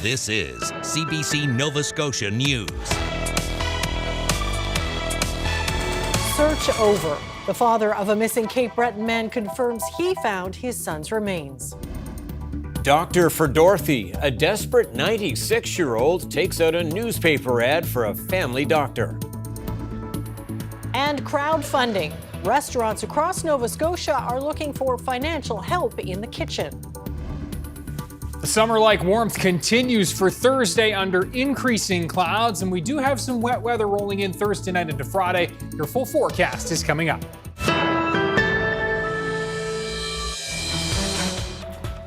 This is CBC Nova Scotia News. Search over. The father of a missing Cape Breton man confirms he found his son's remains. Doctor for Dorothy. A desperate 96-year-old takes out a newspaper ad for a family doctor. And crowdfunding. Restaurants across Nova Scotia are looking for financial help in the kitchen. The summer-like warmth continues for Thursday under increasing clouds, and we do have some wet weather rolling in Thursday night into Friday. Your full forecast is coming up.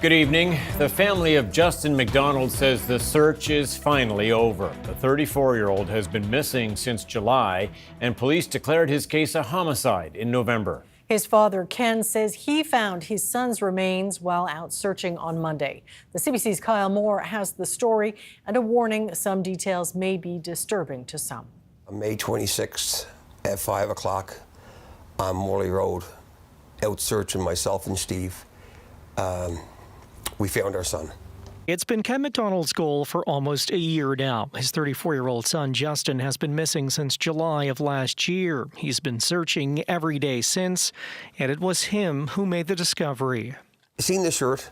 Good evening. The family of Justin McDonald says the search is finally over. The 34-year-old has been missing since July, and police declared his case a homicide in November. His father, Ken, says he found his son's remains while out searching on Monday. The CBC's Kyle Moore has the story and a warning some details may be disturbing to some. On May 26th at 5 o'clock on Morley Road, out searching myself and Steve, we found our son. It's been Ken McDonald's goal for almost a year now. His 34-year-old son, Justin, has been missing since July of last year. He's been searching every day since, and it was him who made the discovery. I seen the shirt,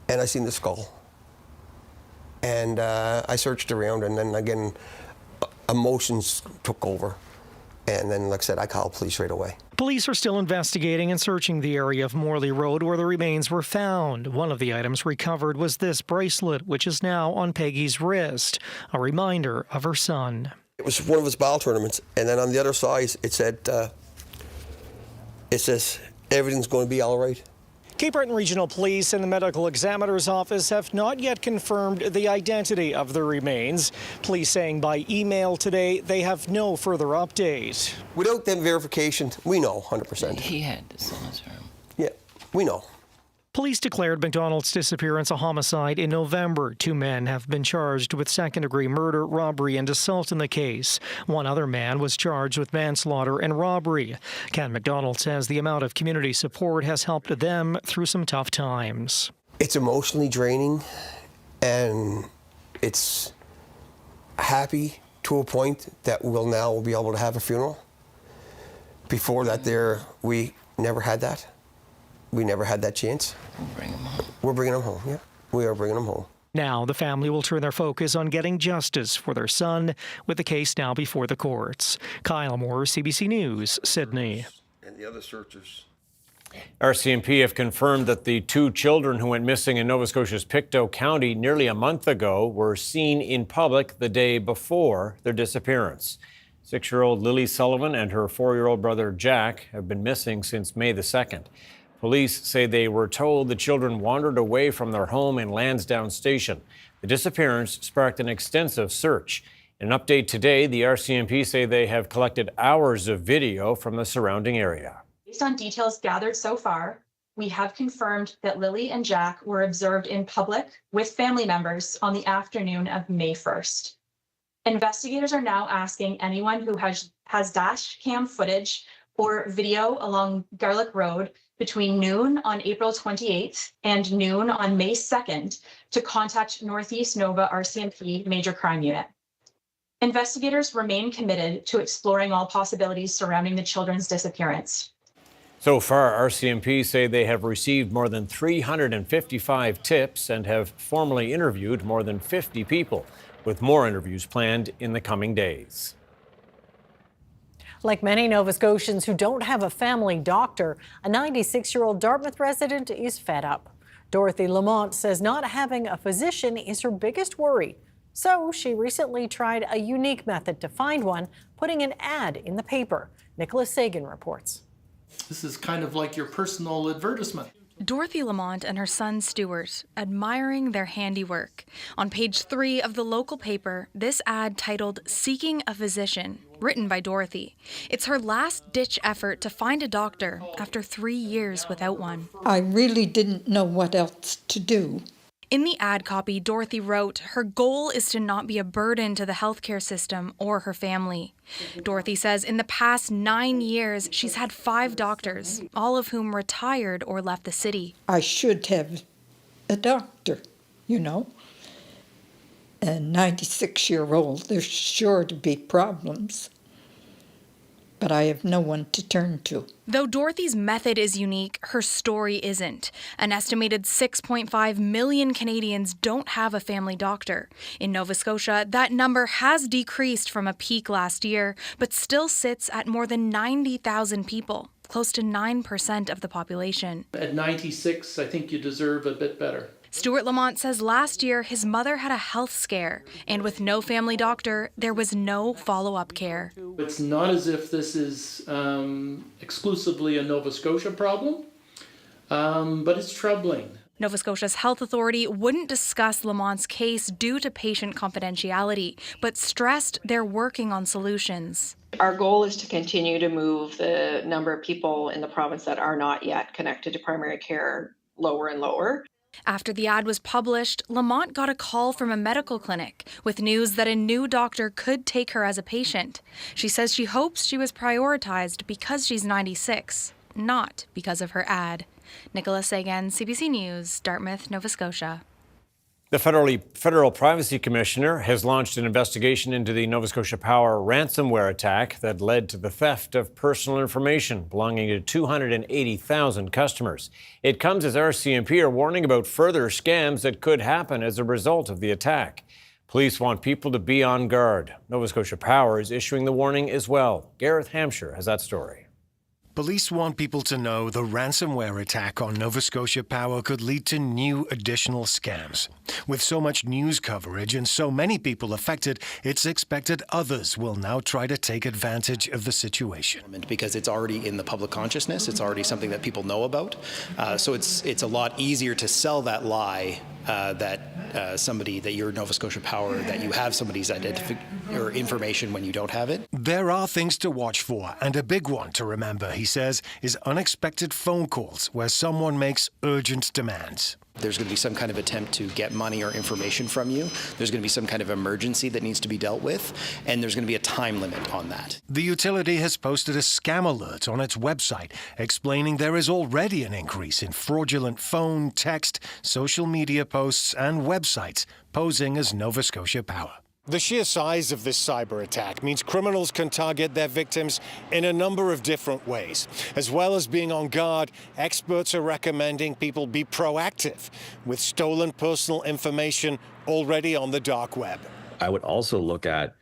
and I seen the skull. And I searched around, and then again, emotions took over. And then, like I said, I called police right away. Police are still investigating and searching the area of Morley Road where the remains were found. One of the items recovered was this bracelet, which is now on Peggy's wrist, a reminder of her son. It was one of his ball tournaments, and then on the other side, it says, everything's going to be all right. Cape Breton Regional Police and the Medical Examiner's Office have not yet confirmed the identity of the remains. Police saying by email today they have no further update. Without that verification, we know 100%. He had this in his room. Yeah, we know. Police declared McDonald's disappearance a homicide in November. 2 men have been charged with second-degree murder, robbery, and assault in the case. 1 other man was charged with manslaughter and robbery. Ken McDonald says the amount of community support has helped them through some tough times. It's emotionally draining, and it's happy to a point that we'll now be able to have a funeral. Before that, we never had that. We never had that chance. We'll bring him home. We're bringing him home, yeah. We are bringing him home. Now the family will turn their focus on getting justice for their son, with the case now before the courts. Kyle Moore, CBC News, Sydney. And the other searchers. RCMP have confirmed that the 2 children who went missing in Nova Scotia's Pictou County nearly a month ago were seen in public the day before their disappearance. 6-year-old Lily Sullivan and her 4-year-old brother Jack have been missing since May the 2nd. Police say they were told the children wandered away from their home in Lansdowne Station. The disappearance sparked an extensive search. In an update today, the RCMP say they have collected hours of video from the surrounding area. Based on details gathered so far, we have confirmed that Lily and Jack were observed in public with family members on the afternoon of May 1st. Investigators are now asking anyone who has dash cam footage or video along Garlick Road between noon on April 28th and noon on May 2nd to contact Northeast Nova RCMP Major Crime Unit. Investigators remain committed to exploring all possibilities surrounding the children's disappearance. So far, RCMP say they have received more than 355 tips and have formally interviewed more than 50 people, with more interviews planned in the coming days. Like many Nova Scotians who don't have a family doctor, a 96-year-old Dartmouth resident is fed up. Dorothy Lamont says not having a physician is her biggest worry. So she recently tried a unique method to find one, putting an ad in the paper. Nicholas Sagan reports. This is kind of like your personal advertisement. Dorothy Lamont and her son Stuart admiring their handiwork. On page 3 of the local paper, this ad titled "Seeking a Physician," written by Dorothy. It's her last-ditch effort to find a doctor after 3 years without one. I really didn't know what else to do. In the ad copy, Dorothy wrote, her goal is to not be a burden to the healthcare system or her family. Dorothy says in the past 9 years, she's had 5 doctors, all of whom retired or left the city. I should have a doctor, you know. a 96-year-old, there's sure to be problems. But I have no one to turn to. Though Dorothy's method is unique, her story isn't. An estimated 6.5 million Canadians don't have a family doctor. In Nova Scotia, that number has decreased from a peak last year, but still sits at more than 90,000 people, close to 9% of the population. At 96, I think you deserve a bit better. Stuart Lamont says last year his mother had a health scare, and with no family doctor, there was no follow-up care. It's not as if this is exclusively a Nova Scotia problem, but it's troubling. Nova Scotia's health authority wouldn't discuss Lamont's case due to patient confidentiality, but stressed they're working on solutions. Our goal is to continue to move the number of people in the province that are not yet connected to primary care lower and lower. After the ad was published, Lamont got a call from a medical clinic with news that a new doctor could take her as a patient. She says she hopes she was prioritized because she's 96, not because of her ad. Nicola Sagan, CBC News, Dartmouth, Nova Scotia. The Federal Privacy Commissioner has launched an investigation into the Nova Scotia Power ransomware attack that led to the theft of personal information belonging to 280,000 customers. It comes as RCMP are warning about further scams that could happen as a result of the attack. Police want people to be on guard. Nova Scotia Power is issuing the warning as well. Gareth Hampshire has that story. Police want people to know the ransomware attack on Nova Scotia Power could lead to new additional scams. With so much news coverage and so many people affected, it's expected others will now try to take advantage of the situation. Because it's already in the public consciousness, it's already something that people know about. So it's a lot easier to sell that lie that you're Nova Scotia Power, that you have somebody's or information when you don't have it. There are things to watch for, and a big one to remember, he says, is unexpected phone calls where someone makes urgent demands. There's going to be some kind of attempt to get money or information from you. There's going to be some kind of emergency that needs to be dealt with, and there's going to be a time limit on that. The utility has posted a scam alert on its website explaining there is already an increase in fraudulent phone, text, social media posts, and websites posing as Nova Scotia Power. The sheer size of this cyber attack means criminals can target their victims in a number of different ways. As well as being on guard, experts are recommending people be proactive with stolen personal information already on the dark web. I would also look at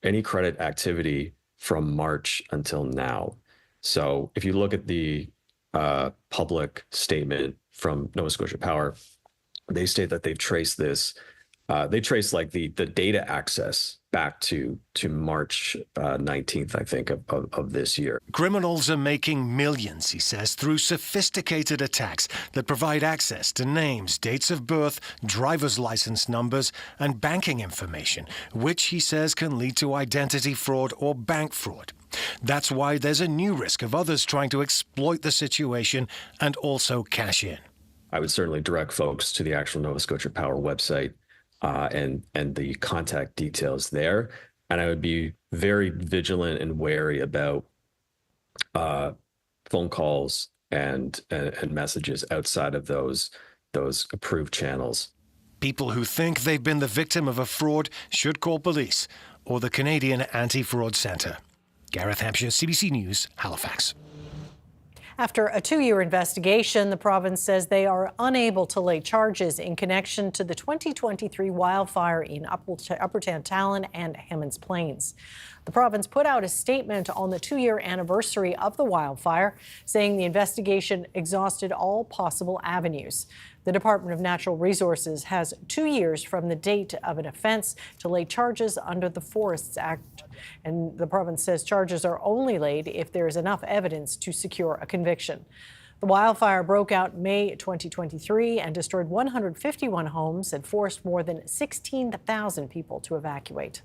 any credit activity from March until now. So if you look at the public statement from Nova Scotia Power, they state that they've traced this. They trace like the data access back to March 19th, I think, of this year. Criminals are making millions, he says, through sophisticated attacks that provide access to names, dates of birth, driver's license numbers, and banking information, which he says can lead to identity fraud or bank fraud. That's why there's a new risk of others trying to exploit the situation and also cash in. I would certainly direct folks to the actual Nova Scotia Power website and the contact details there. And I would be very vigilant and wary about phone calls and messages outside of those approved channels. People who think they've been the victim of a fraud should call police or the Canadian Anti-Fraud Centre. Gareth Hampshire, CBC News, Halifax. After a 2-year investigation, the province says they are unable to lay charges in connection to the 2023 wildfire in Upper Tantallon and Hammonds Plains. The province put out a statement on the 2-year anniversary of the wildfire, saying the investigation exhausted all possible avenues. The Department of Natural Resources has 2 years from the date of an offence to lay charges under the Forests Act. And the province says charges are only laid if there is enough evidence to secure a conviction. The wildfire broke out May 2023 and destroyed 151 homes and forced more than 16,000 people to evacuate.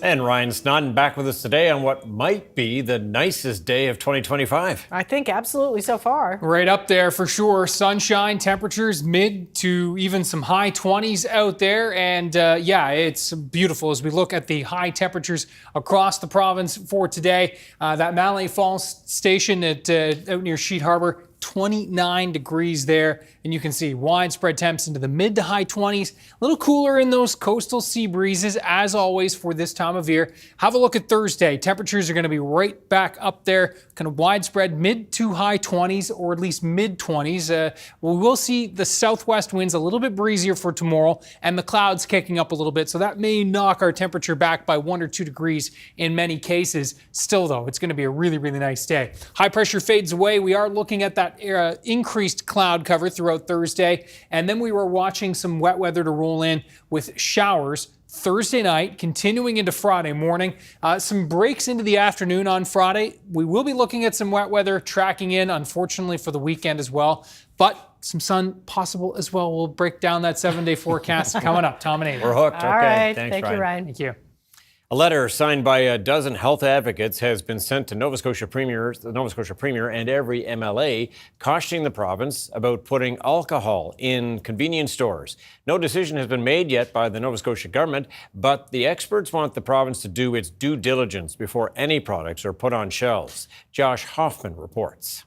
And Ryan Snoddon back with us today on what might be the nicest day of 2025. I think absolutely so far. Right up there for sure. Sunshine, temperatures mid to even some high 20s out there. And yeah, it's beautiful as we look at the high temperatures across the province for today. That Mallee Falls station at out near Sheet Harbor, 29 degrees there, and you can see widespread temps into the mid to high 20s. A little cooler in those coastal sea breezes as always for this time of year. Have a look at Thursday. Temperatures are going to be right back up there, kind of widespread mid to high 20s, or at least mid 20s. We will see the southwest winds a little bit breezier for tomorrow, and the clouds kicking up a little bit, so that may knock our temperature back by 1 or 2 degrees in many cases. Still though, it's going to be a really, really nice day. High pressure fades away. We are looking at that increased cloud cover throughout Thursday, and then we were watching some wet weather to roll in with showers Thursday night, continuing into Friday morning. Some breaks into the afternoon on Friday. We will be looking at some wet weather tracking in, unfortunately, for the weekend as well, but some sun possible as well. We'll break down that 7-day forecast coming up. Tom and Amy. We're hooked. All okay. right. Thanks, Thank Ryan. you, Ryan. Thank you. A letter signed by a dozen health advocates has been sent to the Nova Scotia Premier and every MLA, cautioning the province about putting alcohol in convenience stores. No decision has been made yet by the Nova Scotia government, but the experts want the province to do its due diligence before any products are put on shelves. Josh Hoffman reports.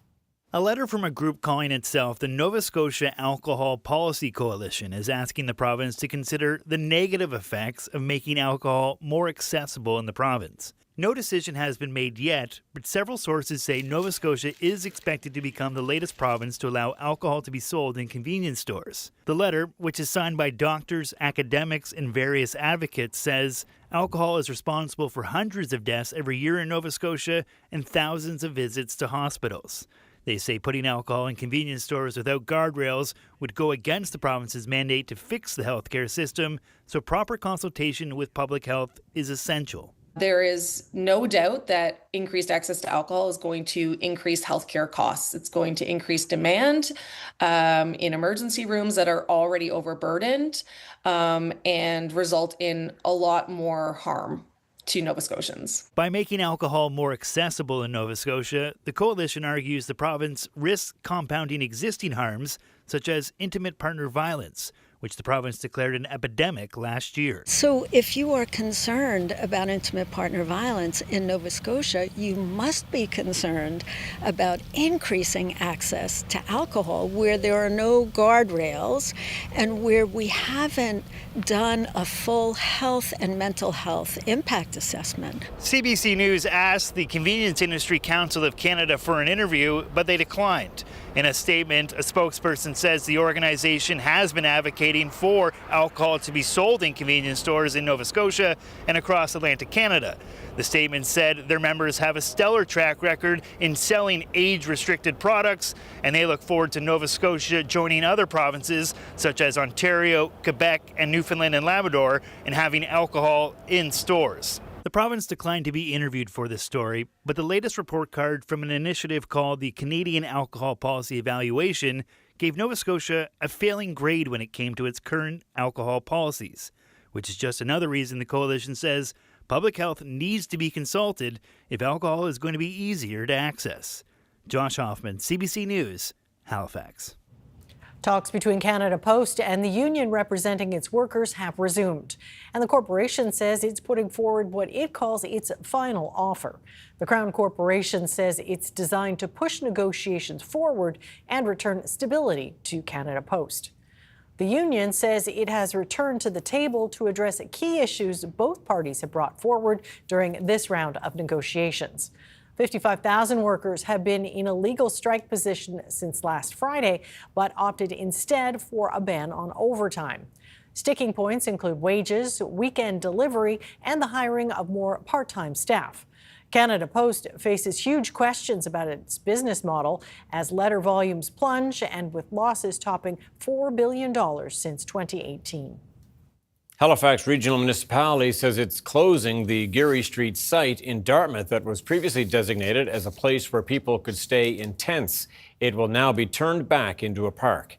A letter from a group calling itself the Nova Scotia Alcohol Policy Coalition is asking the province to consider the negative effects of making alcohol more accessible in the province. No decision has been made yet, but several sources say Nova Scotia is expected to become the latest province to allow alcohol to be sold in convenience stores. The letter, which is signed by doctors, academics, and various advocates, says alcohol is responsible for hundreds of deaths every year in Nova Scotia and thousands of visits to hospitals. They say putting alcohol in convenience stores without guardrails would go against the province's mandate to fix the healthcare system, so proper consultation with public health is essential. There is no doubt that increased access to alcohol is going to increase healthcare costs. It's going to increase demand in emergency rooms that are already overburdened and result in a lot more harm to Nova Scotians. By making alcohol more accessible in Nova Scotia, the coalition argues the province risks compounding existing harms, such as intimate partner violence, which the province declared an epidemic last year. So if you are concerned about intimate partner violence in Nova Scotia, you must be concerned about increasing access to alcohol where there are no guardrails and where we haven't done a full health and mental health impact assessment. CBC News asked the Convenience Industry Council of Canada for an interview, but they declined. In a statement, a spokesperson says the organization has been advocating for alcohol to be sold in convenience stores in Nova Scotia and across Atlantic Canada. The statement said their members have a stellar track record in selling age-restricted products, and they look forward to Nova Scotia joining other provinces such as Ontario, Quebec, and Newfoundland and Labrador in having alcohol in stores. The province declined to be interviewed for this story, but the latest report card from an initiative called the Canadian Alcohol Policy Evaluation gave Nova Scotia a failing grade when it came to its current alcohol policies, which is just another reason the coalition says public health needs to be consulted if alcohol is going to be easier to access. Josh Hoffman, CBC News, Halifax. Talks between Canada Post and the union representing its workers have resumed, and the corporation says it's putting forward what it calls its final offer. The Crown Corporation says it's designed to push negotiations forward and return stability to Canada Post. The union says it has returned to the table to address key issues both parties have brought forward during this round of negotiations. 55,000 workers have been in a legal strike position since last Friday, but opted instead for a ban on overtime. Sticking points include wages, weekend delivery, and the hiring of more part-time staff. Canada Post faces huge questions about its business model as letter volumes plunge and with losses topping $4 billion since 2018. Halifax Regional Municipality says it's closing the Geary Street site in Dartmouth that was previously designated as a place where people could stay in tents. It will now be turned back into a park.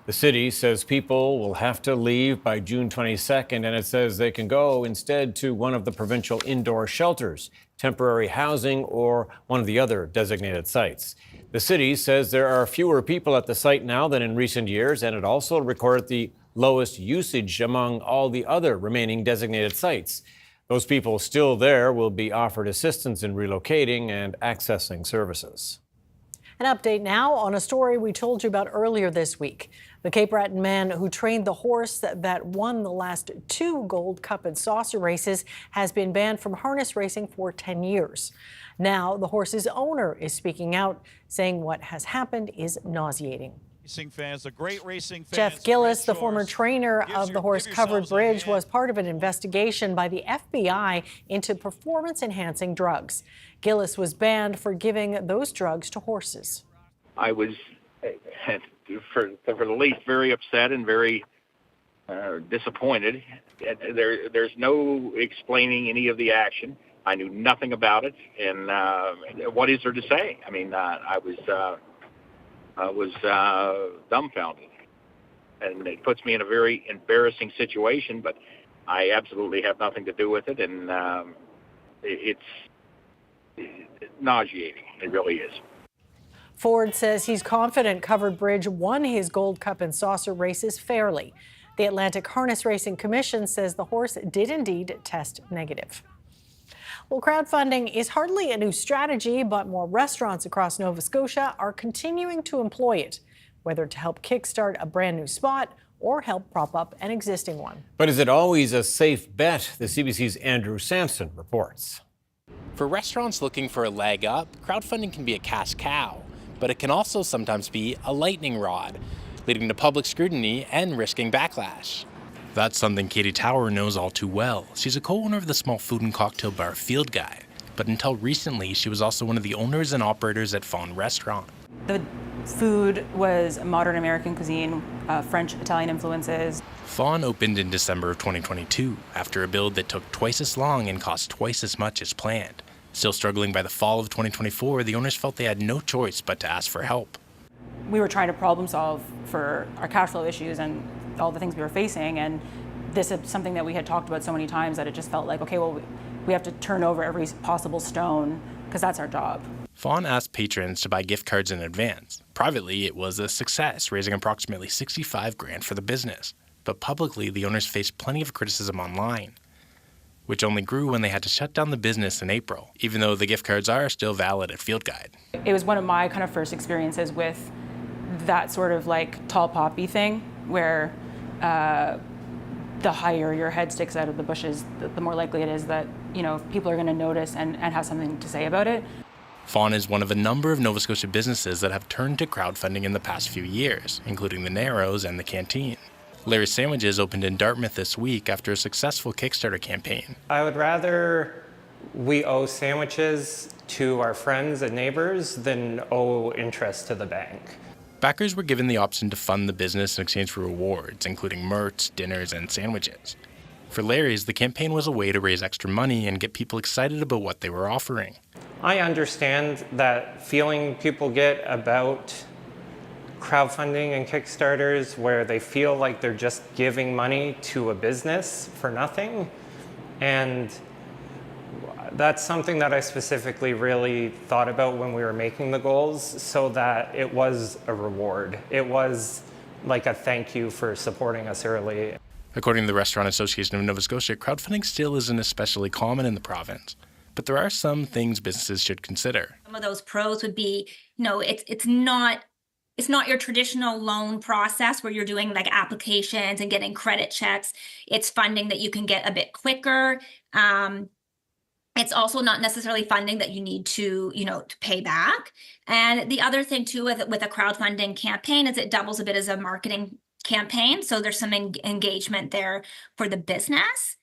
The city says people will have to leave by June 22nd, and it says they can go instead to one of the provincial indoor shelters, temporary housing, or one of the other designated sites. The city says there are fewer people at the site now than in recent years, and it also recorded the lowest usage among all the other remaining designated sites. Those people still there will be offered assistance in relocating and accessing services. An update now on a story we told you about earlier this week. The Cape Breton man who trained the horse that won the last 2 Gold Cup and Saucer races has been banned from harness racing for 10 years. Now the horse's owner is speaking out, saying what has happened is nauseating. Racing fans, the great racing fans. Jeff Gillis, the former trainer of the horse Covered Bridge, was part of an investigation by the FBI into performance-enhancing drugs. Gillis was banned for giving those drugs to horses. I was, for the least, very upset and very disappointed. There's no explaining any of the action. I knew nothing about it, and what is there to say? I mean, I was dumbfounded, and it puts me in a very embarrassing situation, but I absolutely have nothing to do with it, and it's nauseating. It really is. Ford says he's confident Covered Bridge won his Gold Cup and Saucer races fairly. The Atlantic Harness Racing Commission says the horse did indeed test negative. Well, crowdfunding is hardly a new strategy, but more restaurants across Nova Scotia are continuing to employ it, whether to help kickstart a brand new spot or help prop up an existing one. But is it always a safe bet? The CBC's Andrew Sampson reports. For restaurants looking for a leg up, crowdfunding can be a cash cow, but it can also sometimes be a lightning rod, leading to public scrutiny and risking backlash. That's something Katie Tower knows all too well. She's a co-owner of the small food and cocktail bar Field Guide, but until recently, she was also one of the owners and operators at Fawn Restaurant. The food was modern American cuisine, French, Italian influences. Fawn opened in December of 2022 after a build that took twice as long and cost twice as much as planned. Still struggling by the fall of 2024, the owners felt they had no choice but to ask for help. We were trying to problem solve for our cash flow issues and all the things we were facing, and this is something that we had talked about so many times that it just felt like, okay, well, we have to turn over every possible stone because that's our job. Fawn asked patrons to buy gift cards in advance. Privately, it was a success, raising approximately $65,000 for the business. But publicly, the owners faced plenty of criticism online, which only grew when they had to shut down the business in April, even though the gift cards are still valid at Field Guide. It was one of my kind of first experiences with that sort of like tall poppy thing, where the higher your head sticks out of the bushes, the more likely it is that, you know, people are going to notice and have something to say about it. Fawn is one of a number of Nova Scotia businesses that have turned to crowdfunding in the past few years, including the Narrows and the Canteen. Larry's Sandwiches opened in Dartmouth this week after a successful Kickstarter campaign. I would rather we owe sandwiches to our friends and neighbors than owe interest to the bank. Backers were given the option to fund the business in exchange for rewards, including merch, dinners, and sandwiches. For Larry's, the campaign was a way to raise extra money and get people excited about what they were offering. I understand that feeling people get about crowdfunding and Kickstarters where they feel like they're just giving money to a business for nothing. And that's something that I specifically really thought about when we were making the goals, so that it was a reward. It was like a thank you for supporting us early. According to the Restaurant Association of Nova Scotia, crowdfunding still isn't especially common in the province, but there are some things businesses should consider. Some of those pros would be, you know, it's not your traditional loan process where you're doing like applications and getting credit checks. It's funding that you can get a bit quicker. It's also not necessarily funding that you need to, you know, to pay back. And the other thing too with a crowdfunding campaign is it doubles a bit as a marketing campaign. So there's some engagement there for the business.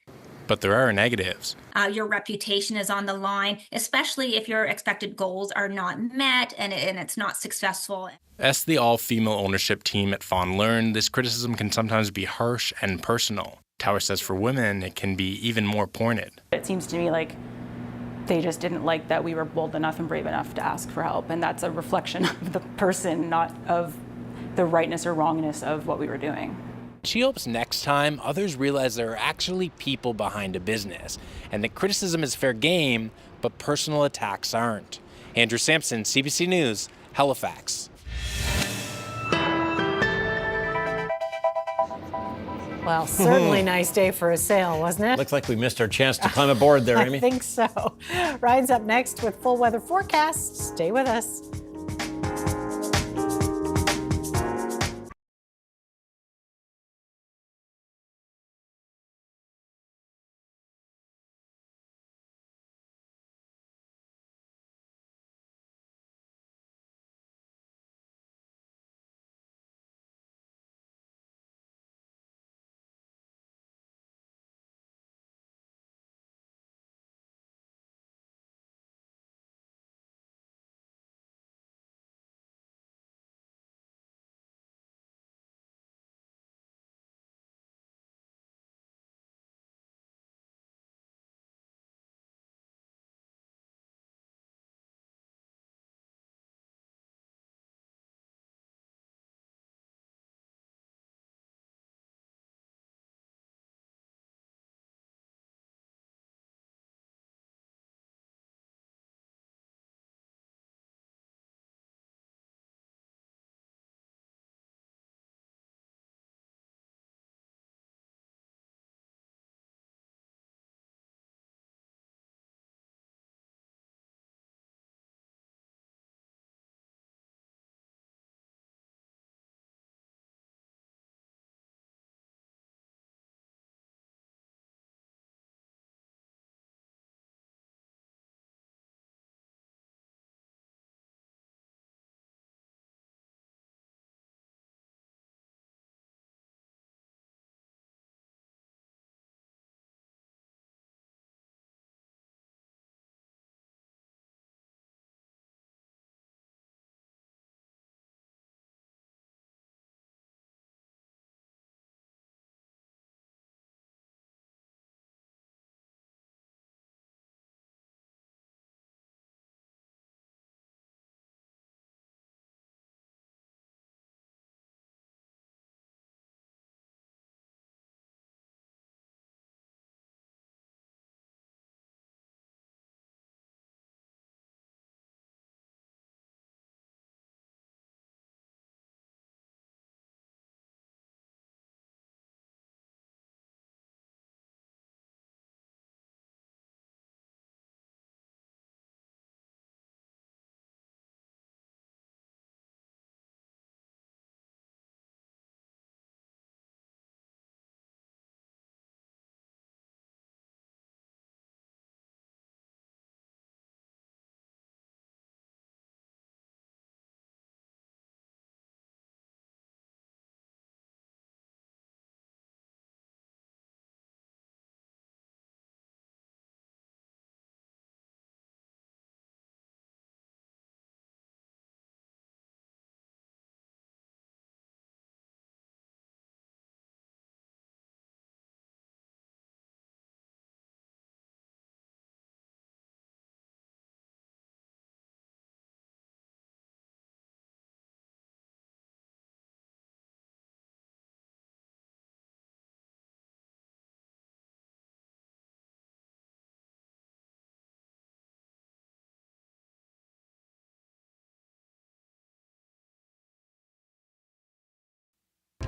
But there are negatives. Your reputation is on the line, especially if your expected goals are not met and it's not successful. As the all-female ownership team at Fawn learned, this criticism can sometimes be harsh and personal. Tower says for women, it can be even more pointed. It seems to me like they just didn't like that we were bold enough and brave enough to ask for help. And that's a reflection of the person, not of the rightness or wrongness of what we were doing. She hopes next time others realize there are actually people behind a business and that criticism is fair game, but personal attacks aren't. Andrew Sampson, CBC News, Halifax. Well, certainly nice day for a sail, wasn't it? Looks like we missed our chance to climb aboard there, Amy. I think so. Ryan's up next with full weather forecast. Stay with us.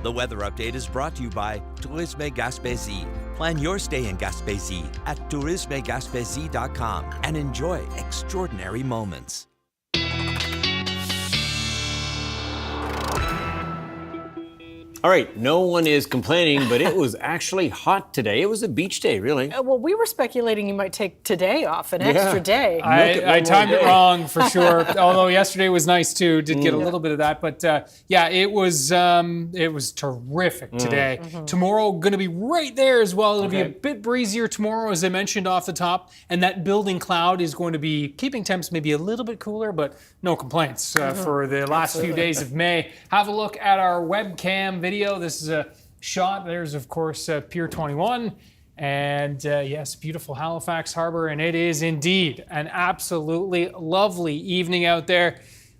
The weather update is brought to you by Tourisme Gaspésie. Plan your stay in Gaspésie at tourismegaspésie.com and enjoy extraordinary moments. All right, no one is complaining, but it was actually hot today. It was a beach day, really. Well, we were speculating you might take today off, an extra day. I timed it wrong for sure. Although yesterday was nice too. Did get a little bit of that, but yeah, it was terrific today. Tomorrow going to be right there as well. It'll be a bit breezier tomorrow, as I mentioned off the top, and that building cloud is going to be keeping temps maybe a little bit cooler, but no complaints for the last few days of May. Have a look at our webcam video. This is a shot. There's, of course, Pier 21. And yes, beautiful Halifax Harbor. And it is indeed an absolutely lovely evening out there.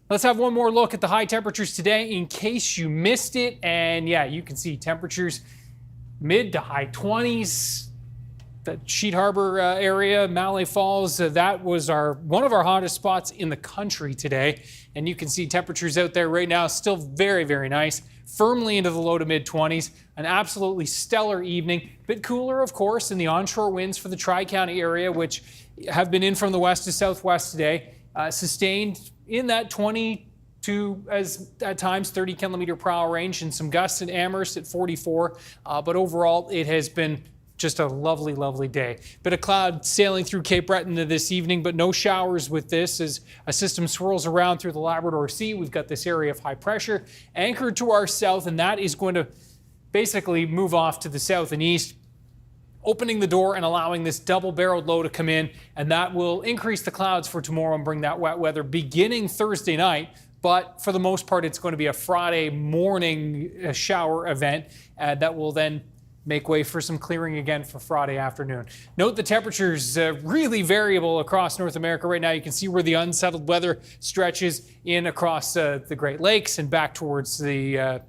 Let's have one more look at the high temperatures today in case you missed it. And yeah, you can see temperatures mid to high 20s. The Sheet Harbor area, Mallee Falls, that was one of our hottest spots in the country today. And you can see temperatures out there right now still very, very nice, firmly into the low to mid 20s. An absolutely stellar evening. Bit cooler, of course, in the onshore winds for the Tri-County area, which have been in from the west to southwest today, sustained in that 20 to, as at times, 30 kilometer per hour range, and some gusts in Amherst at 44. But overall, it has been just a lovely, lovely day. Bit of cloud sailing through Cape Breton this evening, but no showers with this as a system swirls around through the Labrador Sea. We've got this area of high pressure anchored to our south, and that is going to basically move off to the south and east, opening the door and allowing this double-barreled low to come in, and that will increase the clouds for tomorrow and bring that wet weather beginning Thursday night. But for the most part, it's going to be a Friday morning shower event that will then make way for some clearing again for Friday afternoon. Note the temperatures really variable across North America right now. You can see where the unsettled weather stretches in across the Great Lakes and back towards the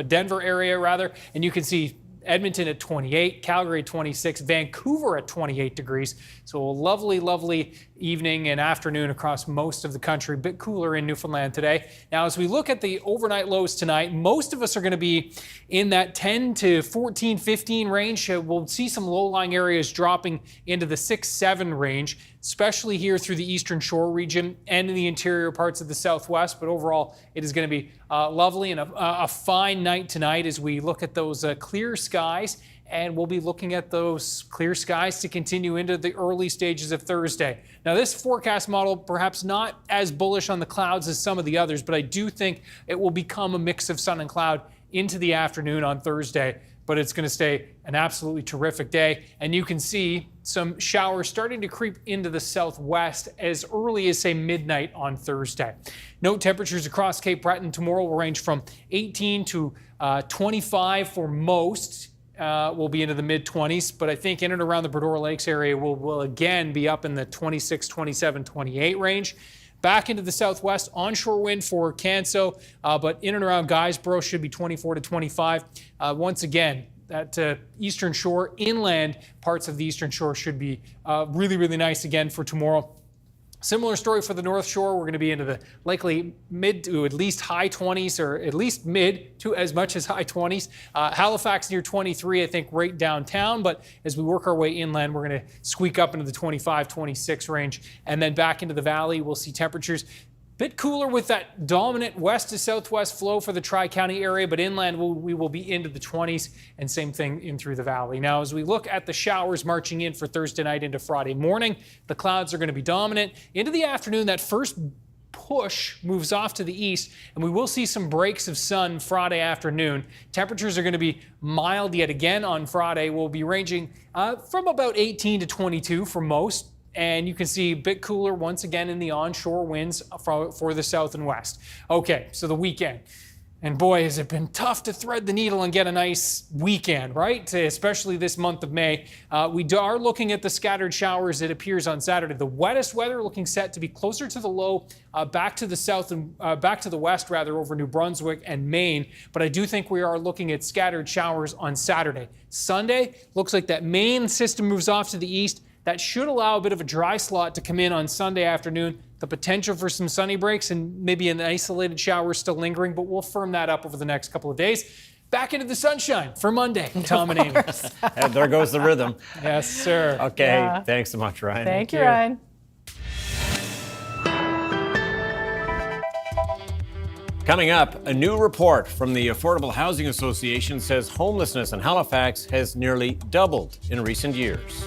Denver area, rather. And you can see Edmonton at 28, Calgary at 26, Vancouver at 28 degrees. So a lovely, lovely evening and afternoon across most of the country. A bit cooler in Newfoundland today. Now, as we look at the overnight lows tonight, most of us are going to be in that 10 to 14, 15 range. We'll see some low-lying areas dropping into the 6, 7 range, especially here through the Eastern Shore region and in the interior parts of the Southwest. But overall, it is going to be lovely and a fine night tonight as we look at those clear skies. And we'll be looking at those clear skies to continue into the early stages of Thursday. Now, this forecast model perhaps not as bullish on the clouds as some of the others, but I do think it will become a mix of sun and cloud into the afternoon on Thursday. But it's going to stay an absolutely terrific day. And you can see some showers starting to creep into the southwest as early as, say, midnight on Thursday. Note temperatures across Cape Breton tomorrow will range from 18 to 25 for most. Will be into the mid-20s, but I think in and around the Bredor Lakes area will again be up in the 26, 27, 28 range. Back into the southwest, onshore wind for Canso, but in and around Guysborough should be 24 to 25. Once again, that eastern shore, inland parts of the eastern shore should be really, really nice again for tomorrow. Similar story for the North Shore. We're going to be into the likely mid to at least high 20s, or at least mid to as much as high 20s. Halifax near 23, I think, right downtown. But as we work our way inland, we're going to squeak up into the 25, 26 range. And then back into the valley, we'll see temperatures bit cooler with that dominant west to southwest flow for the Tri-County area, but inland we will be into the 20s, and same thing in through the valley. Now, as we look at the showers marching in for Thursday night into Friday morning, the clouds are going to be dominant. Into the afternoon, that first push moves off to the east, and we will see some breaks of sun Friday afternoon. Temperatures are going to be mild yet again on Friday. We'll be ranging from about 18 to 22 for most. And you can see a bit cooler once again in the onshore winds for the south and west. Okay, so the weekend. And boy, has it been tough to thread the needle and get a nice weekend, right? Especially this month of May. We are looking at the scattered showers, it appears, on Saturday. The wettest weather looking set to be closer to the low, back to the south and back to the west, rather, over New Brunswick and Maine. But I do think we are looking at scattered showers on Saturday. Sunday, looks like that main system moves off to the east. That should allow a bit of a dry slot to come in on Sunday afternoon. The potential for some sunny breaks and maybe an isolated shower still lingering, but we'll firm that up over the next couple of days. Back into the sunshine for Monday, Tom and Amy. And there goes the rhythm. Yes, sir. Okay, Yeah. Thanks so much, Ryan. Thank you, Ryan. Coming up, a new report from the Affordable Housing Association says homelessness in Halifax has nearly doubled in recent years.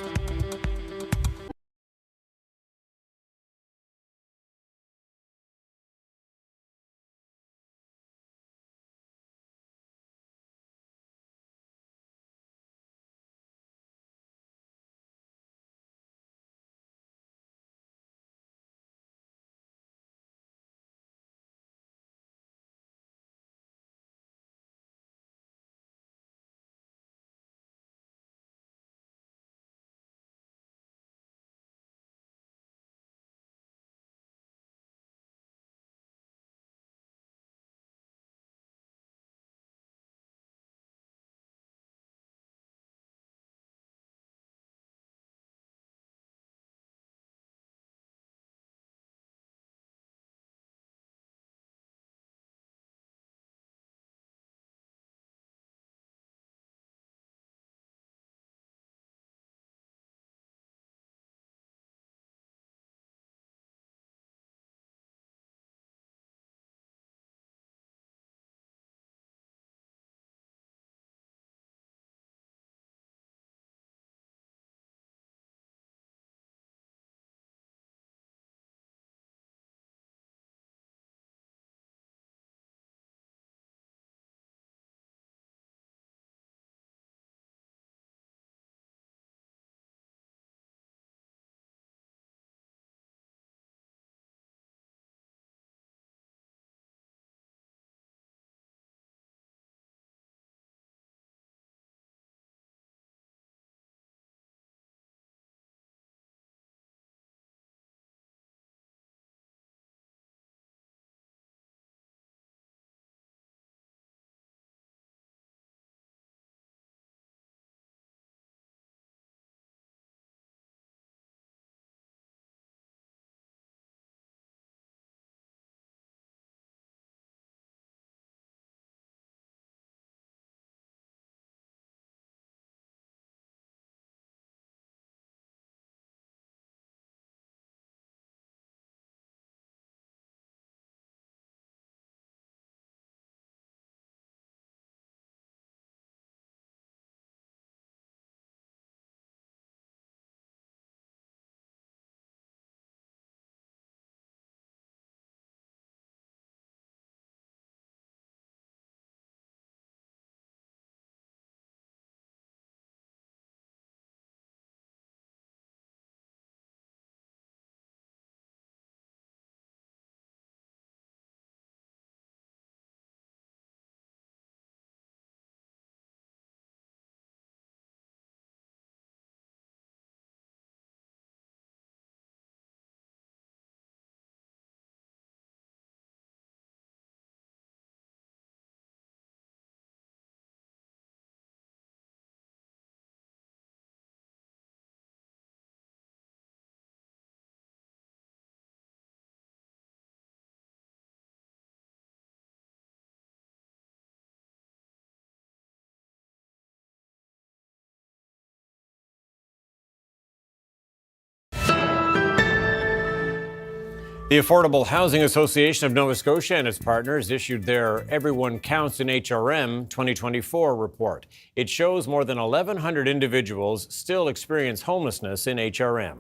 The Affordable Housing Association of Nova Scotia and its partners issued their Everyone Counts in HRM 2024 report. It shows more than 1,100 individuals still experience homelessness in HRM.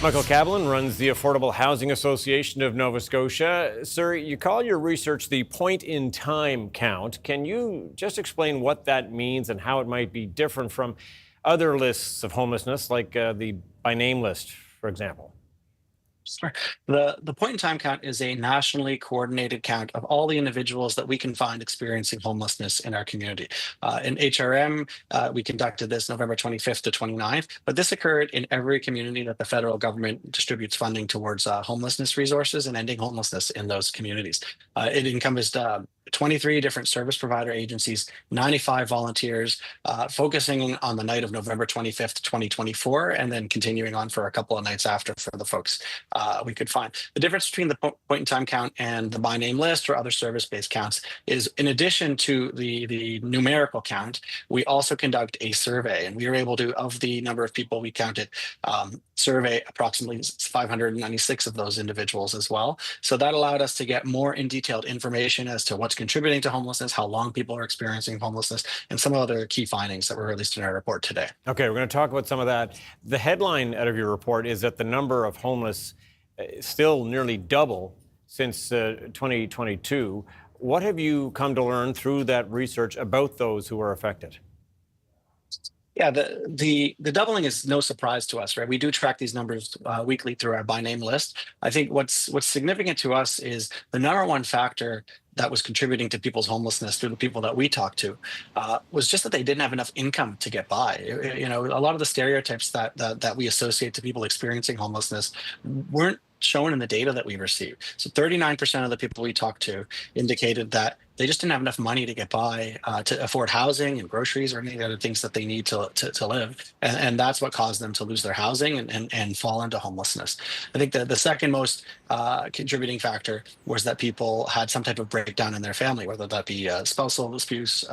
Michael Cablin runs the Affordable Housing Association of Nova Scotia. Sir, you call your research the point-in-time count. Can you just explain what that means and how it might be different from other lists of homelessness, like the by-name list, for example? Sure. The point in time count is a nationally coordinated count of all the individuals that we can find experiencing homelessness in our community. In HRM, we conducted this November 25th to 29th, but this occurred in every community that the federal government distributes funding towards homelessness resources and ending homelessness in those communities. It encompassed 23 different service provider agencies, 95 volunteers, focusing on the night of November 25th, 2024, and then continuing on for a couple of nights after for the folks we could find. The difference between the point in time count and the by name list or other service-based counts is, in addition to the numerical count, we also conduct a survey, and we were able to, of the number of people we counted, survey approximately 596 of those individuals as well. So that allowed us to get more in detailed information as to what's contributing to homelessness, how long people are experiencing homelessness, and some other key findings that were released in our report today. Okay, we're going to talk about some of that. The headline out of your report is that the number of homeless still nearly double since 2022. What have you come to learn through that research about those who are affected? Yeah, the doubling is no surprise to us, right? We do track these numbers weekly through our by name list. I think what's significant to us is the number one factor that was contributing to people's homelessness through the people that we talked to was just that they didn't have enough income to get by. You know, a lot of the stereotypes that we associate to people experiencing homelessness weren't shown in the data that we received. So 39% of the people we talked to indicated that they just didn't have enough money to get by, to afford housing and groceries or any of the other things that they need to live. And that's what caused them to lose their housing and fall into homelessness. I think that the second most contributing factor was that people had some type of breakdown in their family, whether that be spousal disputes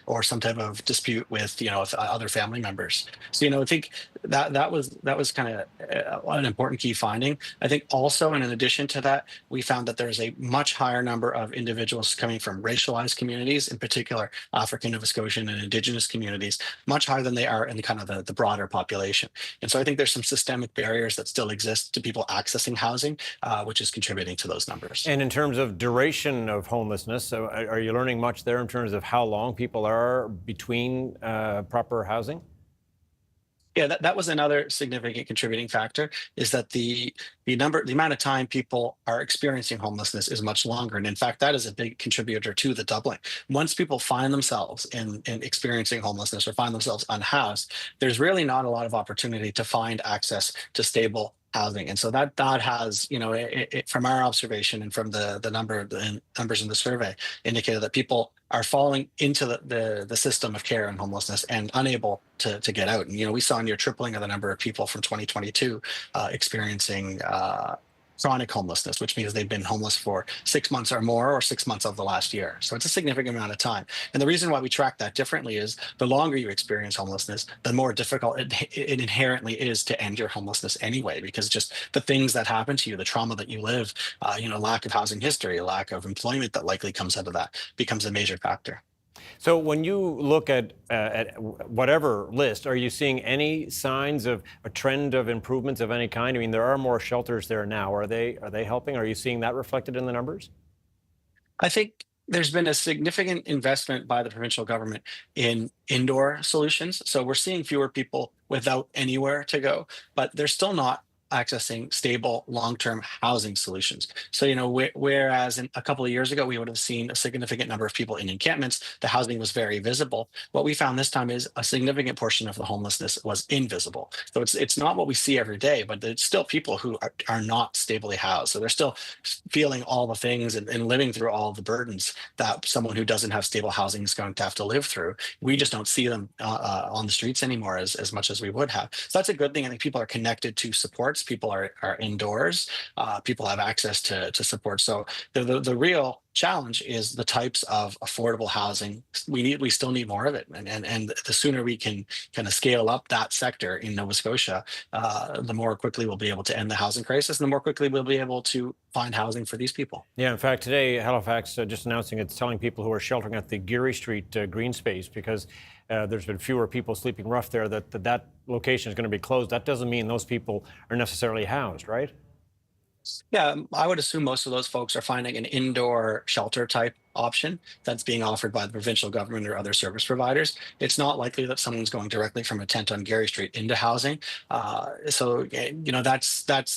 or some type of dispute with, other family members. So, I think that was kind of an important key finding. I think also, and in addition to that, we found that there's a much higher number of individuals coming from racialized communities, in particular African, Nova Scotian, and Indigenous communities, much higher than they are in kind of the broader population. And so I think there's some systemic barriers that still exist to people accessing housing, which is contributing to those numbers. And in terms of duration of homelessness, are you learning much there in terms of how long people are between proper housing? Yeah, that was another significant contributing factor, is that the amount of time people are experiencing homelessness is much longer. And in fact, that is a big contributor to the doubling. Once people find themselves in experiencing homelessness or find themselves unhoused, there's really not a lot of opportunity to find access to stable housing. And so that has, from our observation and from the numbers in the survey, indicated that people are falling into the system of care and homelessness and unable to get out. And, we saw a near tripling of the number of people from 2022 experiencing chronic homelessness, which means they've been homeless for 6 months or more, or 6 months of the last year. So it's a significant amount of time. And the reason why we track that differently is the longer you experience homelessness, the more difficult it inherently is to end your homelessness anyway, because just the things that happen to you, the trauma that you live, lack of housing history, lack of employment that likely comes out of that becomes a major factor. So when you look at whatever list, are you seeing any signs of a trend of improvements of any kind? I mean, there are more shelters there now. Are they helping? Are you seeing that reflected in the numbers? I think there's been a significant investment by the provincial government in indoor solutions. So we're seeing fewer people without anywhere to go, but they're still not accessing stable long-term housing solutions. So, whereas in a couple of years ago, we would have seen a significant number of people in encampments, the housing was very visible. What we found this time is a significant portion of the homelessness was invisible. So it's not what we see every day, but it's still people who are not stably housed. So they're still feeling all the things and living through all the burdens that someone who doesn't have stable housing is going to have to live through. We just don't see them on the streets anymore as much as we would have. So that's a good thing. I think people are connected to supports folks. People are indoors. People have access to support. So the real challenge is the types of affordable housing. We still need more of it, and the sooner we can kind of scale up that sector in Nova Scotia, the more quickly we'll be able to end the housing crisis, and the more quickly we'll be able to find housing for these people. Yeah, in fact, today Halifax just announcing it's telling people who are sheltering at the Geary Street green space because there's been fewer people sleeping rough there that location is going to be closed. That doesn't mean those people are necessarily housed, right? Yeah, I would assume most of those folks are finding an indoor shelter type option that's being offered by the provincial government or other service providers. It's not likely that someone's going directly from a tent on Geary Street into housing. That's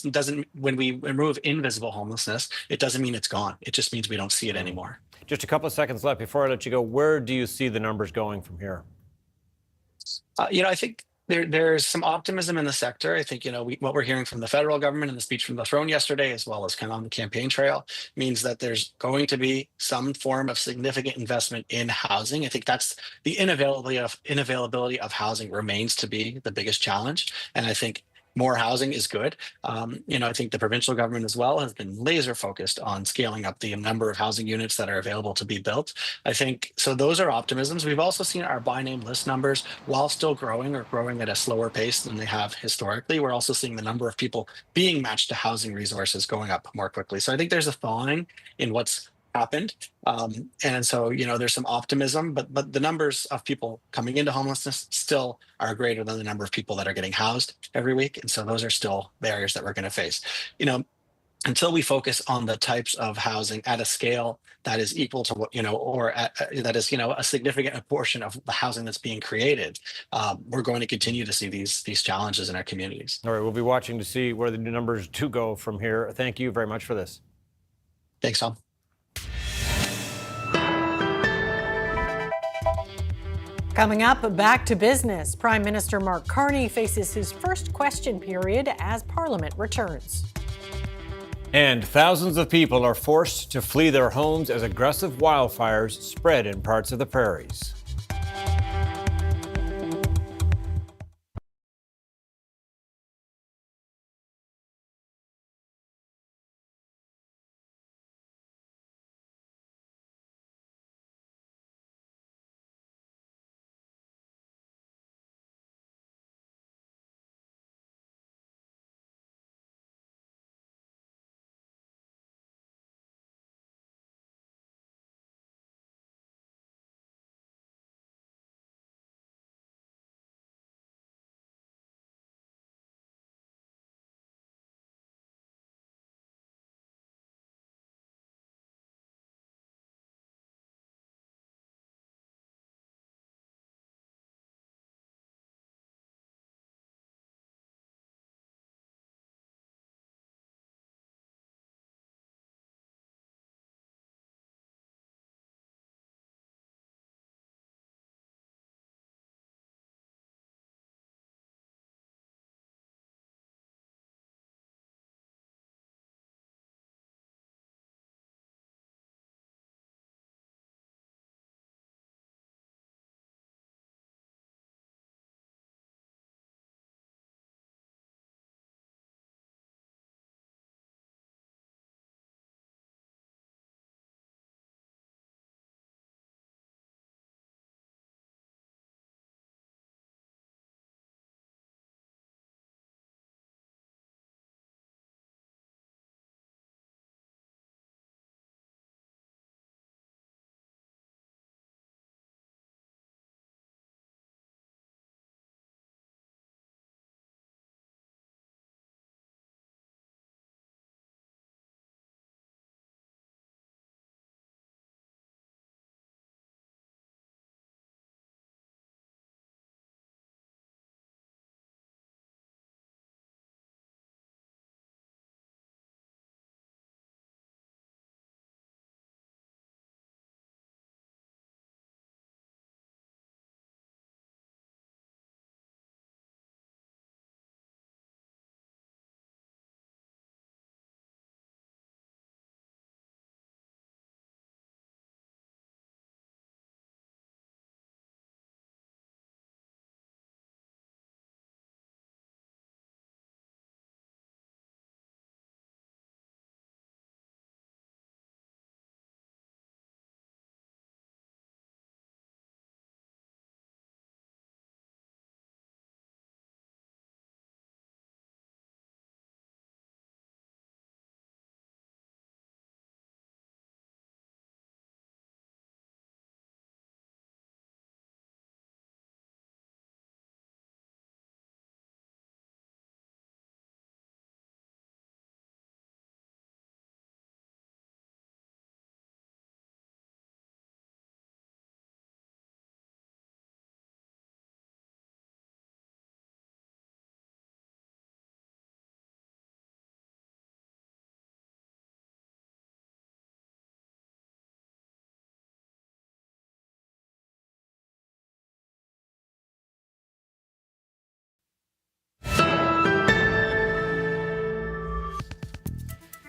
doesn't, when we remove invisible homelessness, it doesn't mean it's gone. It just means we don't see it anymore. Just a couple of seconds left before I let you go. Where do you see the numbers going from here? I think there's some optimism in the sector. I think, what we're hearing from the federal government and the speech from the throne yesterday, as well as kind of on the campaign trail, means that there's going to be some form of significant investment in housing. I think that's the inavailability of housing remains to be the biggest challenge. And I think more housing is good. I think the provincial government as well has been laser focused on scaling up the number of housing units that are available to be built. I think so. Those are optimisms. We've also seen our by name list numbers, while still growing, or growing at a slower pace than they have historically. We're also seeing the number of people being matched to housing resources going up more quickly. So I think there's a thawing in what's happened. And so, there's some optimism, but the numbers of people coming into homelessness still are greater than the number of people that are getting housed every week. And so those are still barriers that we're going to face. Until we focus on the types of housing at a scale that is equal to what, that is, a significant portion of the housing that's being created, we're going to continue to see these challenges in our communities. All right, we'll be watching to see where the numbers do go from here. Thank you very much for this. Thanks, Tom. Coming up, back to business. Prime Minister Mark Carney faces his first question period as Parliament returns. And thousands of people are forced to flee their homes as aggressive wildfires spread in parts of the prairies.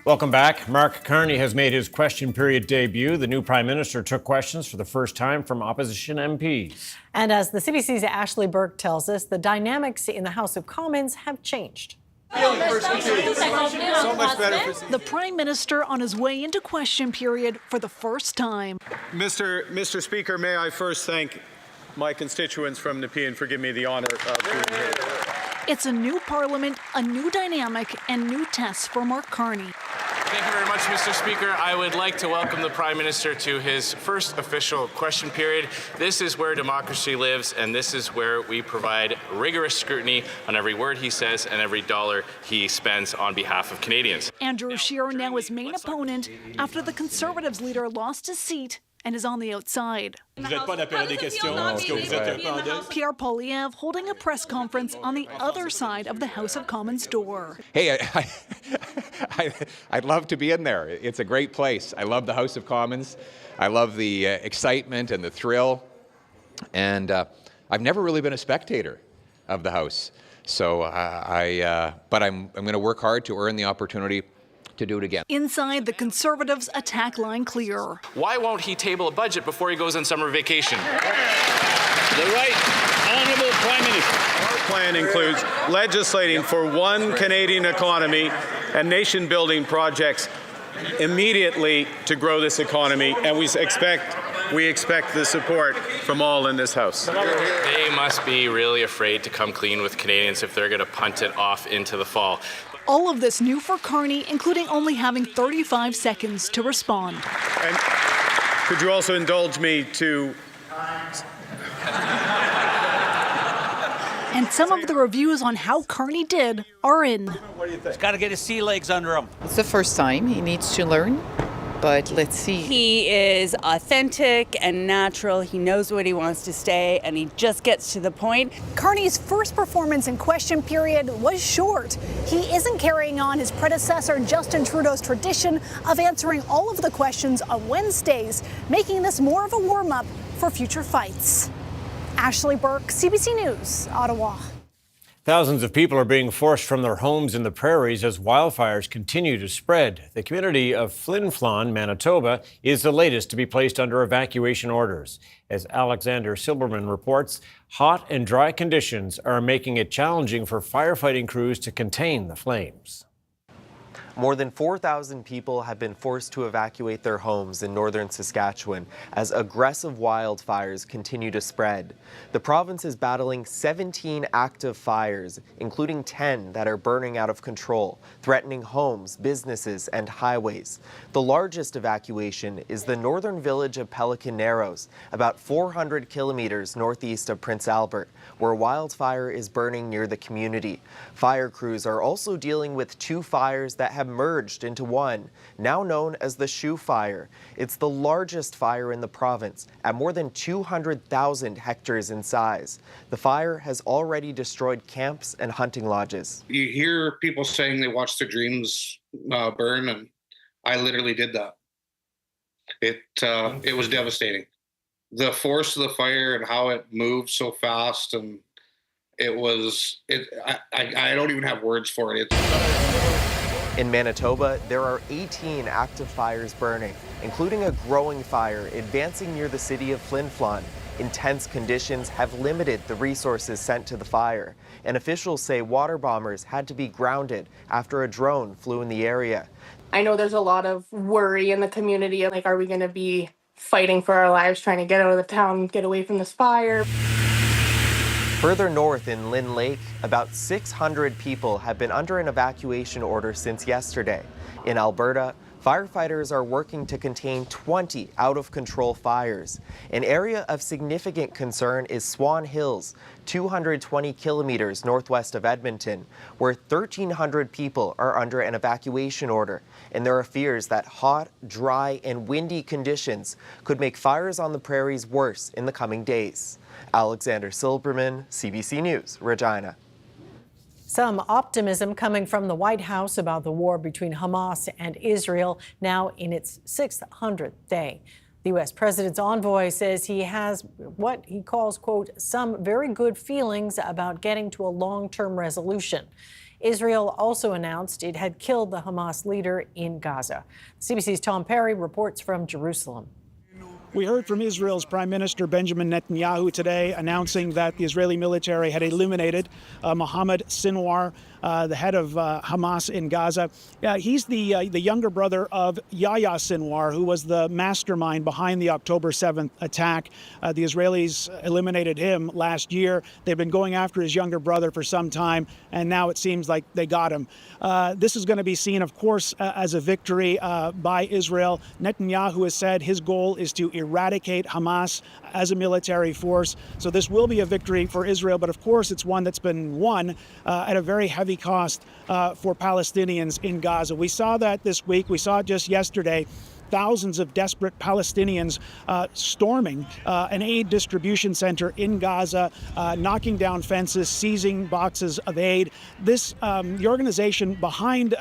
Welcome back. Mark Carney has made his question period debut. The new Prime Minister took questions for the first time from opposition MPs. And as the CBC's Ashley Burke tells us, the dynamics in the House of Commons have changed. So much better. The Prime Minister on his way into question period for the first time. Mr. Speaker, may I first thank my constituents from Nepean for giving me the honour of being here. It's a new Parliament, a new dynamic, and new tests for Mark Carney. Thank you very much, Mr. Speaker. I would like to welcome the Prime Minister to his first official question period. This is where democracy lives, and this is where we provide rigorous scrutiny on every word he says and every dollar he spends on behalf of Canadians. Andrew Scheer now his main opponent after the Conservatives leader lost his seat and is on the outside. Pierre Poilievre holding a press conference on the other side of the House of Commons door. Hey, I'd love to be in there. It's a great place. I love the House of Commons. I love the excitement and the thrill. And I've never really been a spectator of the House. So but I'm going to work hard to earn the opportunity to do it again. Inside, the Conservatives' attack line clear. Why won't he table a budget before he goes on summer vacation? The right honourable Prime Minister. Our plan includes legislating for one Canadian economy and nation-building projects immediately to grow this economy, and we expect the support from all in this House. They must be really afraid to come clean with Canadians if they're going to punt it off into the fall. All of this new for Carney, including only having 35 seconds to respond. And could you also indulge me to... And some of the reviews on how Carney did are in. What do you think? He's got to get his sea legs under him. It's the first time. He needs to learn. But let's see. He is authentic and natural. He knows what he wants to say, and he just gets to the point. Carney's first performance in question period was short. He isn't carrying on his predecessor Justin Trudeau's tradition of answering all of the questions on Wednesdays, making this more of a warm-up for future fights. Ashley Burke, CBC News, Ottawa. Thousands of people are being forced from their homes in the prairies as wildfires continue to spread. The community of Flin Flon, Manitoba, is the latest to be placed under evacuation orders. As Alexander Silberman reports, hot and dry conditions are making it challenging for firefighting crews to contain the flames. More than 4,000 people have been forced to evacuate their homes in northern Saskatchewan as aggressive wildfires continue to spread. The province is battling 17 active fires, including 10 that are burning out of control, threatening homes, businesses, and highways. The largest evacuation is the northern village of Pelican Narrows, about 400 kilometers northeast of Prince Albert, where wildfire is burning near the community. Fire crews are also dealing with 2 fires that have merged into one, now known as the Shoe Fire. It's the largest fire in the province, at more than 200,000 hectares in size. The fire has already destroyed camps and hunting lodges. You hear people saying they watched their dreams burn, and I literally did that. It was devastating. The force of the fire and how it moved so fast, and I don't even have words for it. In Manitoba, there are 18 active fires burning, including a growing fire advancing near the city of Flin Flon. Intense conditions have limited the resources sent to the fire, and officials say water bombers had to be grounded after a drone flew in the area. I know there's a lot of worry in the community, like, are we going to be fighting for our lives, trying to get out of the town, get away from this fire? Further north in Lynn Lake, about 600 people have been under an evacuation order since yesterday. In Alberta, firefighters are working to contain 20 out-of-control fires. An area of significant concern is Swan Hills, 220 kilometers northwest of Edmonton, where 1,300 people are under an evacuation order. And there are fears that hot, dry, and windy conditions could make fires on the prairies worse in the coming days. Alexander Silberman, CBC News, Regina. Some optimism coming from the White House about the war between Hamas and Israel now in its 600th day. The U.S. President's envoy says he has what he calls, quote, some very good feelings about getting to a long-term resolution. Israel also announced it had killed the Hamas leader in Gaza. CBC's Tom Perry reports from Jerusalem. We heard from Israel's Prime Minister Benjamin Netanyahu today announcing that the Israeli military had eliminated Mohammed Sinwar, the head of Hamas in Gaza. He's the younger brother of Yahya Sinwar, who was the mastermind behind the October 7th attack. The Israelis eliminated him last year. They've been going after his younger brother for some time, and now it seems like they got him. This is going to be seen, of course, as a victory by Israel. Netanyahu has said his goal is to eradicate Hamas as a military force. So this will be a victory for Israel, but of course it's one that's been won at a very heavy cost for Palestinians in Gaza. We saw that this week. We saw it just yesterday. Thousands of desperate Palestinians storming an aid distribution center in Gaza, knocking down fences, seizing boxes of aid. The organization behind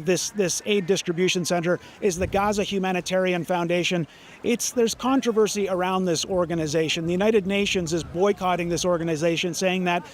this aid distribution center is the Gaza Humanitarian Foundation. There's controversy around this organization. The United Nations is boycotting this organization, saying that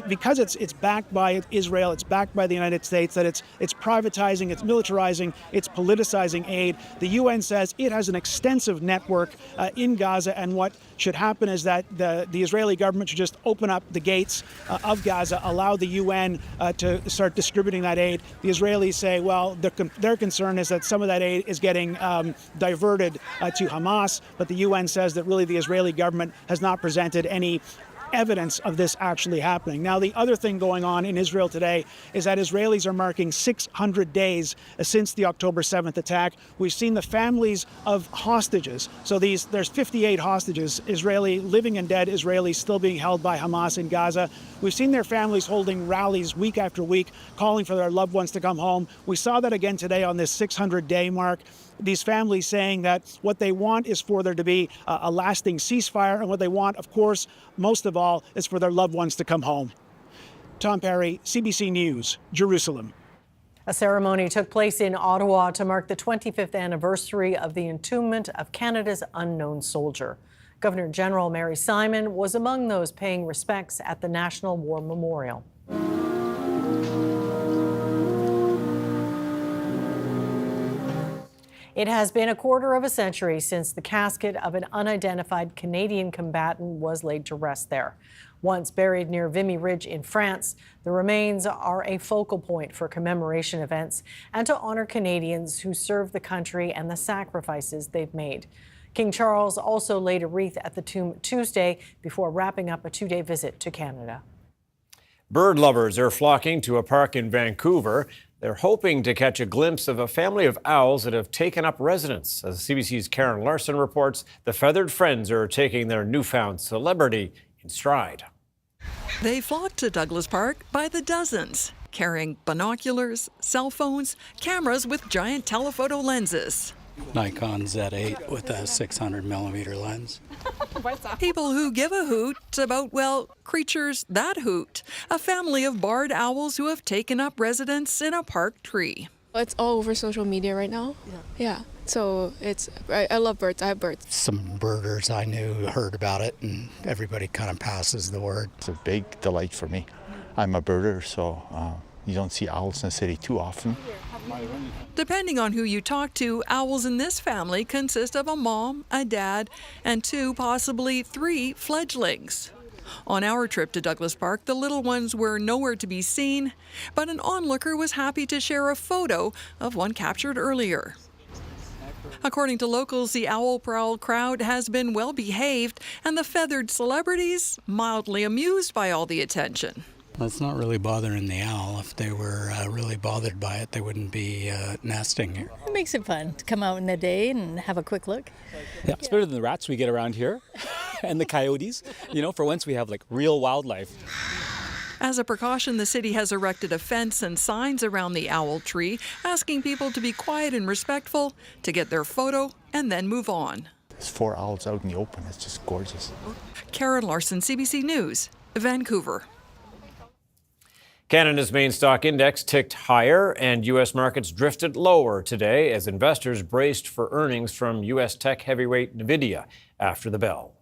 because it's backed by Israel, it's backed by the United States, that it's privatizing, it's militarizing, it's politicizing aid. The UN says it has an extensive network in Gaza, and what should happen is that the Israeli government should just open up the gates of Gaza, allow the UN to start distributing that aid. The Israelis say, well, their concern is that some of that aid is getting diverted to Hamas, but the UN says that really the Israeli government has not presented any evidence of this actually happening. Now, the other thing going on in Israel today is that Israelis are marking 600 days since the October 7th attack. We've seen the families of hostages. So there's 58 hostages, living and dead Israelis still being held by Hamas in Gaza. We've seen their families holding rallies week after week, calling for their loved ones to come home. We saw that again today on this 600-day mark. These families saying that what they want is for there to be a lasting ceasefire, and what they want, of course, most of all, is for their loved ones to come home. Tom Perry, CBC News, Jerusalem. A ceremony took place in Ottawa to mark the 25th anniversary of the entombment of Canada's unknown soldier. Governor General Mary Simon was among those paying respects at the National War Memorial. It has been a quarter of a century since the casket of an unidentified Canadian combatant was laid to rest there. Once buried near Vimy Ridge in France, the remains are a focal point for commemoration events and to honor Canadians who served the country and the sacrifices they've made. King Charles also laid a wreath at the tomb Tuesday before wrapping up a two-day visit to Canada. Bird lovers are flocking to a park in Vancouver. They're hoping to catch a glimpse of a family of owls that have taken up residence. As CBC's Karen Larson reports, the feathered friends are taking their newfound celebrity in stride. They flock to Douglas Park by the dozens, carrying binoculars, cell phones, cameras with giant telephoto lenses. Nikon Z8 with a 600mm lens. People who give a hoot about, well, creatures that hoot. A family of barred owls who have taken up residence in a park tree. It's all over social media right now. Yeah. So I love birds. I have birds. Some birders I knew heard about it, and everybody kind of passes the word. It's a big delight for me. I'm a birder, so you don't see owls in the city too often. Depending on who you talk to, owls in this family consist of a mom, a dad, and 2, possibly 3 fledglings. On our trip to Douglas Park, the little ones were nowhere to be seen, but an onlooker was happy to share a photo of one captured earlier. According to locals, the owl prowl crowd has been well behaved, and the feathered celebrities mildly amused by all the attention. That's not really bothering the owl. If they were really bothered by it, they wouldn't be nesting here. It makes it fun to come out in the day and have a quick look. Yeah, it's better than the rats we get around here and the coyotes. You know, for once we have like real wildlife. As a precaution, the city has erected a fence and signs around the owl tree, asking people to be quiet and respectful, to get their photo, and then move on. There's 4 owls out in the open. It's just gorgeous. Karen Larson, CBC News, Vancouver. Canada's main stock index ticked higher and U.S. markets drifted lower today as investors braced for earnings from U.S. tech heavyweight NVIDIA after the bell.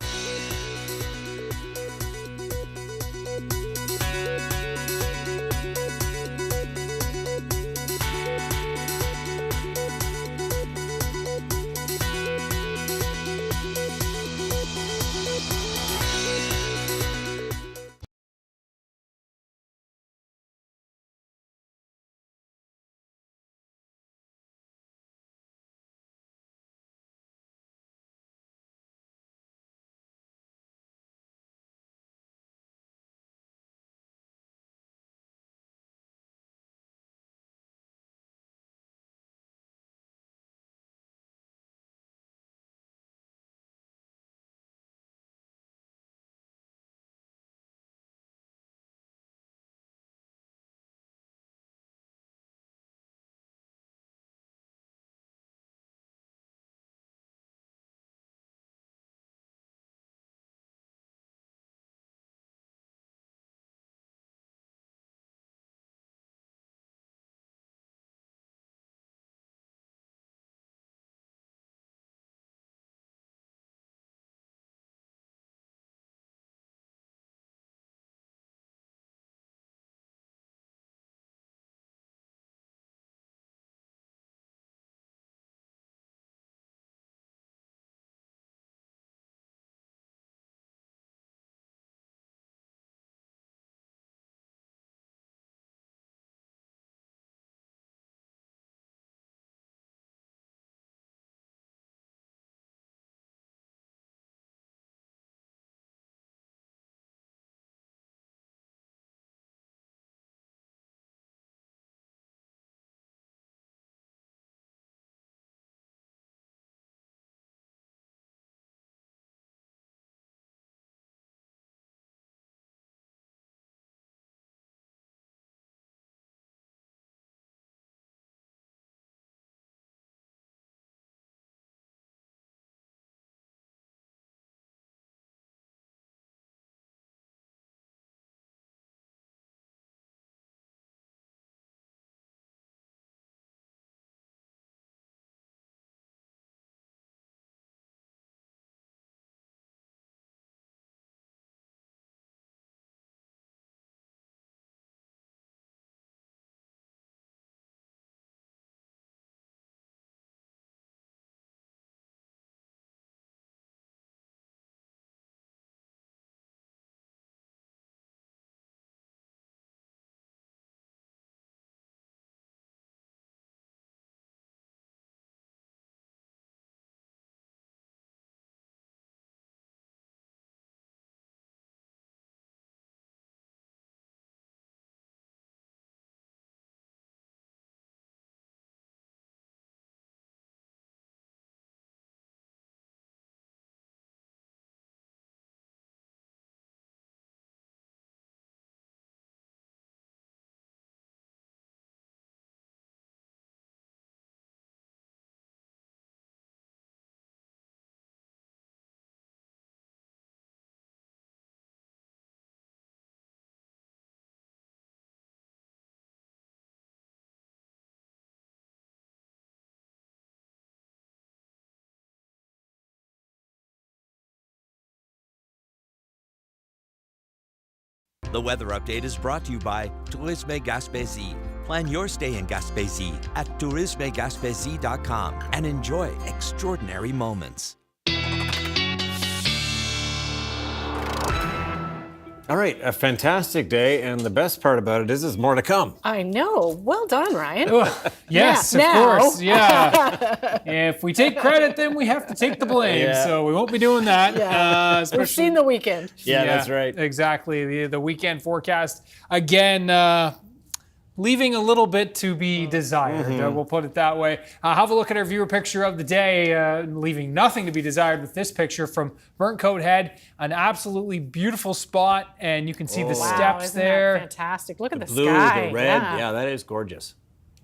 The weather update is brought to you by Tourisme Gaspésie. Plan your stay in Gaspésie at tourismegaspésie.com and enjoy extraordinary moments. All right, a fantastic day, and the best part about it is there's more to come. I know. Well done, Ryan. Yes, Yeah, of now. course. Yeah. If we take credit, then we have to take the blame. Yeah. So we won't be doing that. Yeah. We've seen the weekend. Yeah, that's right. Exactly. The weekend forecast, again, leaving a little bit to be desired. We'll put it that way. Have a look at our viewer picture of the day, leaving nothing to be desired with this picture from Burnt Coat Head. An absolutely beautiful spot, and you can see the steps isn't there. That fantastic. Look at the Blue, sky. the red. Yeah, that is gorgeous.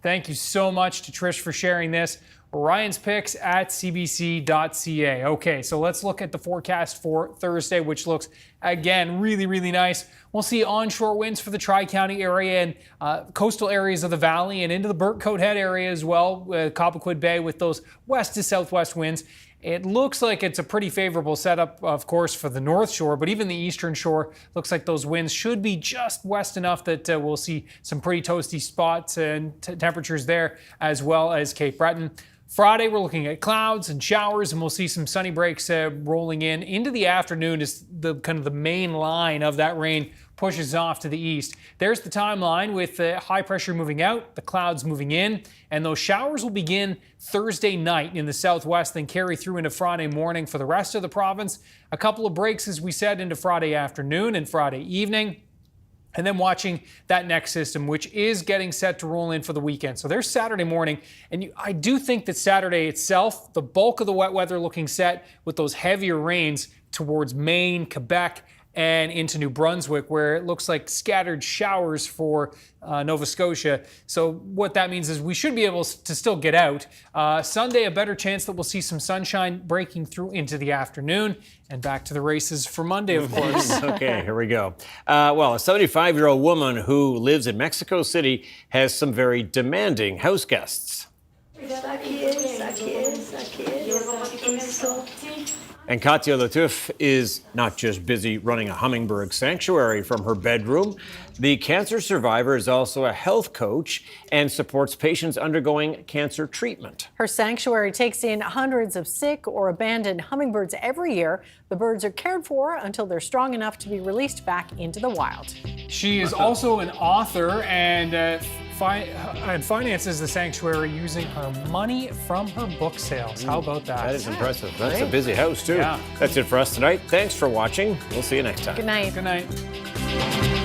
Thank you so much to Trish for sharing this. Ryan's picks at cbc.ca. Okay, so let's look at the forecast for Thursday, which looks, again, really, really nice. We'll see onshore winds for the Tri-County area and coastal areas of the valley and into the Burnt Coat Head area as well, Cobequid Bay with those west to southwest winds. It looks like it's a pretty favorable setup, of course, for the North Shore, but even the Eastern Shore looks like those winds should be just west enough that we'll see some pretty toasty spots and temperatures there, as well as Cape Breton. Friday, we're looking at clouds and showers, and we'll see some sunny breaks rolling in into the afternoon as the kind of the main line of that rain pushes off to the east. There's the timeline with the high pressure moving out, the clouds moving in, and those showers will begin Thursday night in the southwest, then carry through into Friday morning for the rest of the province. A couple of breaks, as we said, into Friday afternoon and Friday evening. And then watching that next system, which is getting set to roll in for the weekend. So there's Saturday morning, and I do think that Saturday itself, the bulk of the wet weather looking set with those heavier rains towards Maine, Quebec, and into New Brunswick, where it looks like scattered showers for Nova Scotia. So what that means is we should be able to still get out. Sunday, a better chance that we'll see some sunshine breaking through into the afternoon. And back to the races for Monday, of course. Okay, here we go. Well, a 75-year-old woman who lives in Mexico City has some very demanding house guests. And Katia Latouf is not just busy running a hummingbird sanctuary from her bedroom. The cancer survivor is also a health coach and supports patients undergoing cancer treatment. Her sanctuary takes in hundreds of sick or abandoned hummingbirds every year. The birds are cared for until they're strong enough to be released back into the wild. She is also an author and finances the sanctuary using her money from her book sales. How about that? That is impressive. That's a busy house, too. Yeah. That's it for us tonight. Thanks for watching. We'll see you next time. Good night. Good night.